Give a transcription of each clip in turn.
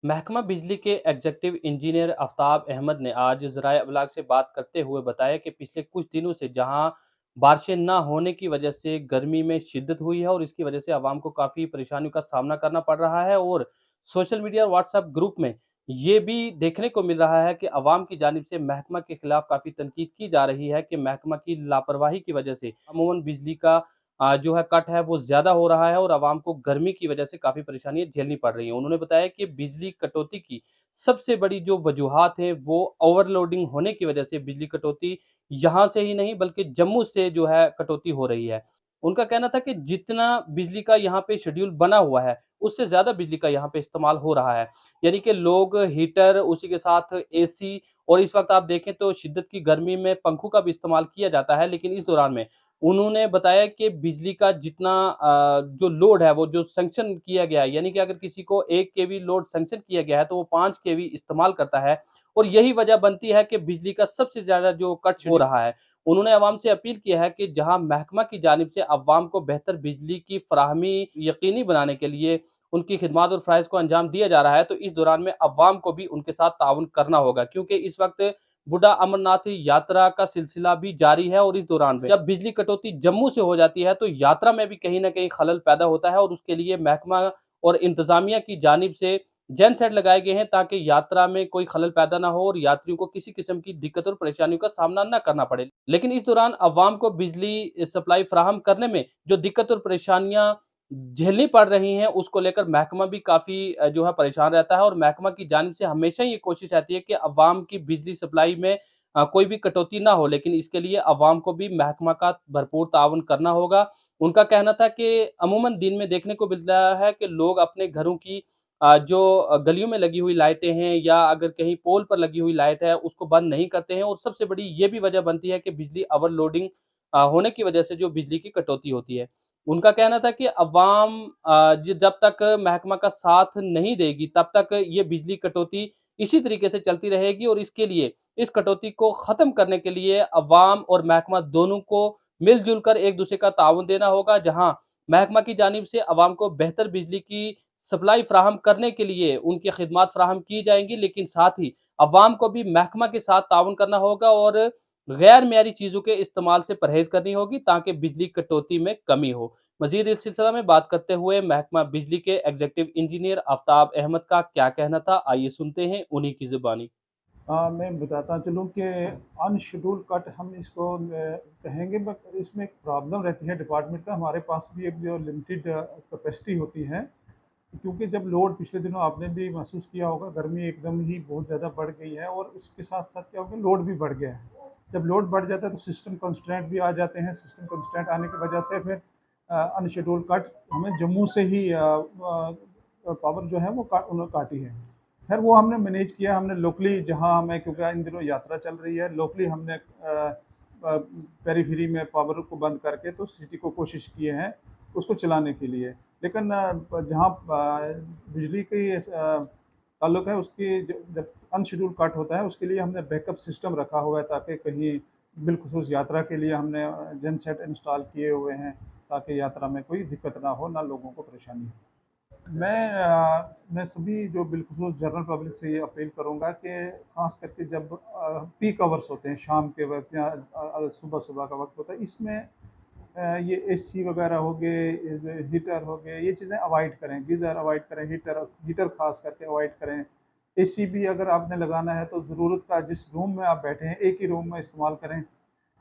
महकमा बिजली के एग्जीक्यूटिव इंजीनियर आफ्ताब अहमद ने आज ज़राए अबलाग से बात करते हुए बताया कि पिछले कुछ दिनों से जहां बारिशें न होने की वजह से गर्मी में शिद्दत हुई है और इसकी वजह से आवाम को काफ़ी परेशानियों का सामना करना पड़ रहा है और सोशल मीडिया और व्हाट्सएप ग्रुप में ये भी देखने को मिल रहा है कि आवाम की जानिब से महकमा के खिलाफ काफ़ी तनकीद की जा रही है कि महकमा की लापरवाही की वजह से अमूमन बिजली का जो है कट है वो ज़्यादा हो रहा है और आवाम को गर्मी की वजह से काफ़ी परेशानियाँ झेलनी पड़ रही हैं। उन्होंने बताया कि बिजली कटौती की सबसे बड़ी जो वजूहात हैं वो ओवरलोडिंग होने की वजह से बिजली कटौती यहाँ से ही नहीं बल्कि जम्मू से जो है कटौती हो रही है। उनका कहना था कि जितना बिजली का यहाँ पे शेड्यूल बना हुआ है, उससे ज़्यादा बिजली का यहाँ पे इस्तेमाल हो रहा है। यानी कि लोग हीटर, उसी के साथ एसी और इस वक़्त आप देखें तो शिद्दत की गर्मी में पंखों का भी इस्तेमाल किया जाता है, लेकिन इस दौरान में उन्होंने बताया कि बिजली का जितना जो लोड है, वो जो सैंक्शन किया गया है, यानी कि अगर किसी को 1 केवी लोड सैंक्शन किया गया है, तो वो 5 केवी इस्तेमाल करता है और यही वजह बनती है कि बिजली का सबसे ज़्यादा जो कट हो रहा है। उन्होंने अवाम से अपील किया है कि जहाँ महकमा की जानिब से अवाम को बेहतर बिजली की फराहमी यकीनी बनाने के लिए उनकी खिदमात और फ़राइज़ को अंजाम दिया जा रहा है, तो इस दौरान में अवाम को भी उनके साथ ताउन करना होगा क्योंकि इस वक़्त बूढ़ा अमरनाथ यात्रा का सिलसिला भी जारी है और इस दौरान में जब बिजली कटौती जम्मू से हो जाती है, तो यात्रा में भी कहीं न कहीं खलल पैदा होता है और उसके लिए महकमा और इंतज़ामिया की जानिब से जनसेट लगाए गए हैं ताकि यात्रा में कोई खलल पैदा ना हो और यात्रियों को किसी किस्म की दिक्कत और परेशानियों का सामना ना करना पड़े। लेकिन इस दौरान अवाम को बिजली सप्लाई फराहम करने में जो दिक्कत और परेशानियाँ झेलनी पड़ रही हैं, उसको लेकर महकमा भी काफ़ी जो है परेशान रहता है और महकमा की जानिब से हमेशा ये कोशिश रहती है कि अवाम की बिजली सप्लाई में कोई भी कटौती ना हो, लेकिन इसके लिए अवाम को भी महकमा का भरपूर ताउन करना होगा। उनका कहना था कि अमूमन दिन में देखने को मिल रहा है कि लोग अपने घरों की जो गलियों में लगी हुई लाइटें हैं या अगर कहीं पोल पर लगी हुई लाइट है, उसको बंद नहीं करते हैं और सबसे बड़ी ये भी वजह बनती है कि बिजली ओवरलोडिंग होने की वजह से जो बिजली की कटौती होती है। उनका कहना था कि अवाम जब तक महकमा का साथ नहीं देगी, तब तक ये बिजली कटौती इसी तरीके से चलती रहेगी और इसके लिए इस कटौती को ख़त्म करने के लिए अवाम और महकमा दोनों को मिल-जुल कर एक-दूसरे का ताउन देना होगा, जहाँ महकमा की जानिब से अवाम को बेहतर बिजली की सप्लाई फ़राहम करने के लिए उनकी खिदमात फ़राहम की जाएँगी, लेकिन साथ ही अवाम को भी महकमा के साथ ताउन करना होगा और गैर मियारी चीज़ों के इस्तेमाल से परहेज़ करनी होगी ताकि बिजली कटौती में कमी हो। मज़ीद इस सिलसिला में बात करते हुए महकमा बिजली के एग्ज़ीक्यूटिव इंजीनियर आफ्ताब अहमद का क्या कहना था, आइए सुनते हैं उन्हीं की ज़ुबानी। मैं बताता चलूँ कि अनशेड्यूल कट हम इसको कहेंगे, बट इसमें एक प्रॉब्लम रहती है डिपार्टमेंट का। हमारे पास भी एक जो लिमिटेड कैपेसिटी होती है, क्योंकि जब लोड पिछले दिनों आपने भी महसूस किया होगा, गर्मी एकदम ही बहुत ज़्यादा बढ़ गई है और उसके साथ साथ क्या हो गया, लोड भी बढ़ गया है। जब लोड बढ़ जाता है तो सिस्टम कंस्ट्रेंट भी आ जाते हैं। सिस्टम कंस्ट्रेंट आने की वजह से फिर अनशेड्यूल कट हमें जम्मू से ही पावर जो है वो उन्होंने काटी है। खैर वो हमने मैनेज किया, हमने लोकली जहाँ हमें, क्योंकि इन दिनों यात्रा चल रही है, लोकली हमने पेरीफेरी में पावर को बंद करके तो सिटी को कोशिश किए हैं उसको चलाने के लिए। लेकिन जहाँ बिजली की ताल्लुक है, उसकी जब अनशेड्यूल कट होता है उसके लिए हमने बैकअप सिस्टम रखा हुआ है, ताकि कहीं बिलखुसूस यात्रा के लिए हमने जेन सेट इंस्टॉल किए हुए हैं, ताकि यात्रा में कोई दिक्कत ना हो, ना लोगों को परेशानी हो। मैं सभी जो बिलख़ुसूस जनरल पब्लिक से ये अपील करूँगा कि ख़ास करके जब पीक आवर्स होते हैं, शाम के वक़्त या सुबह-सुबह का वक़्त होता है, इसमें ये एसी वग़ैरह हो गए, ये जो हीटर हो गए, ये चीज़ें अवॉइड करें, गीज़र अवॉइड करें, हीटर हीटर ख़ास करके अवॉइड करें। एसी भी अगर आपने लगाना है तो ज़रूरत का, जिस रूम में आप बैठे हैं, एक ही रूम में इस्तेमाल करें,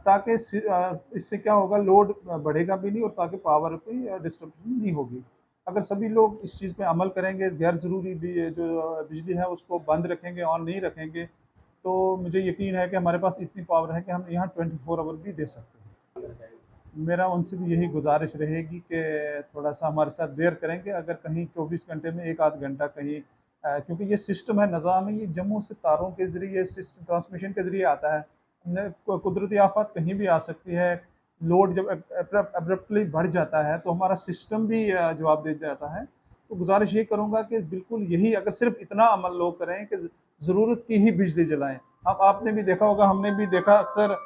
ताकि इससे क्या होगा, लोड बढ़ेगा भी नहीं और ताकि पावर की डिस्ट्रीब्यूशन नहीं होगी। अगर सभी लोग इस चीज़ पे अमल करेंगे, इस गैर ज़रूरी भी जो बिजली है उसको बंद रखेंगे, ऑन नहीं रखेंगे, तो मुझे यकीन है कि हमारे पास इतनी पावर है कि हम यहाँ 24 आवर भी दे सकते हैं। मेरा उनसे भी यही गुज़ारिश रहेगी कि थोड़ा-सा हमारे साथ बेयर करेंगे, अगर कहीं 24 घंटे में 1 आध घंटा कहीं क्योंकि ये सिस्टम है, निज़ाम है, ये जम्मू से तारों के ज़रिए सिस्टम ट्रांसमिशन के ज़रिए आता है। न कुदरती आफ़त कहीं भी आ सकती है। लोड जब अब्रप्टली बढ़ जाता है तो हमारा सिस्टम भी जवाब दे जाता है। तो गुज़ारिश ये करूँगा कि बिल्कुल यही, अगर सिर्फ़ इतना अमल लोग करें कि ज़रूरत की ही बिजली जलाएँ। अब आपने भी देखा होगा, हमने भी देखा अक्सर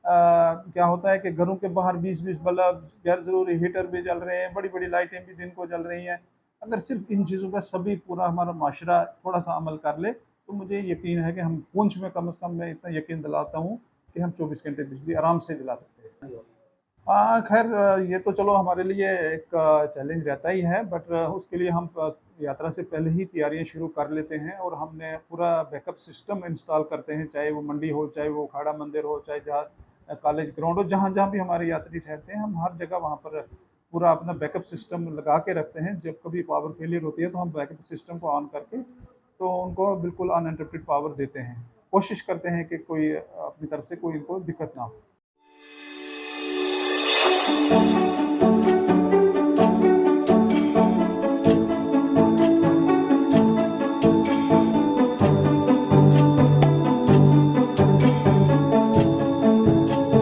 क्या होता है कि घरों के बाहर 20-20 बल्ब, गैर ज़रूरी हीटर भी जल रहे हैं, बड़ी-बड़ी लाइटें भी दिन को जल रही हैं। अगर सिर्फ़ इन चीज़ों पे सभी पूरा हमारा माशरा थोड़ा-सा अमल कर ले, तो मुझे यकीन है कि हम पूंछ में कम से कम मैं इतना यकीन दिलाता हूँ कि हम 24 घंटे बिजली आराम से चला सकते हैं। ख़ैर ये तो चलो हमारे लिए एक चैलेंज रहता ही है, बट उसके लिए हम यात्रा से पहले ही तैयारियाँ शुरू कर लेते हैं और हमने पूरा बैकअप सिस्टम इंस्टॉल करते हैं, चाहे वो मंडी हो, चाहे वो अखाड़ा मंदिर हो, चाहे जहाँ कॉलेज ग्राउंड हो, जहाँ-जहाँ भी हमारे यात्री ठहरते हैं, हम हर जगह वहाँ पर पूरा अपना बैकअप सिस्टम लगा के रखते हैं। जब कभी पावर फेलियर होती है, तो हम बैकअप सिस्टम को ऑन करके तो उनको बिल्कुल अनइंटरप्टेड पावर देते हैं। कोशिश करते हैं कि कोई अपनी तरफ से कोई इनको दिक्कत ना हो।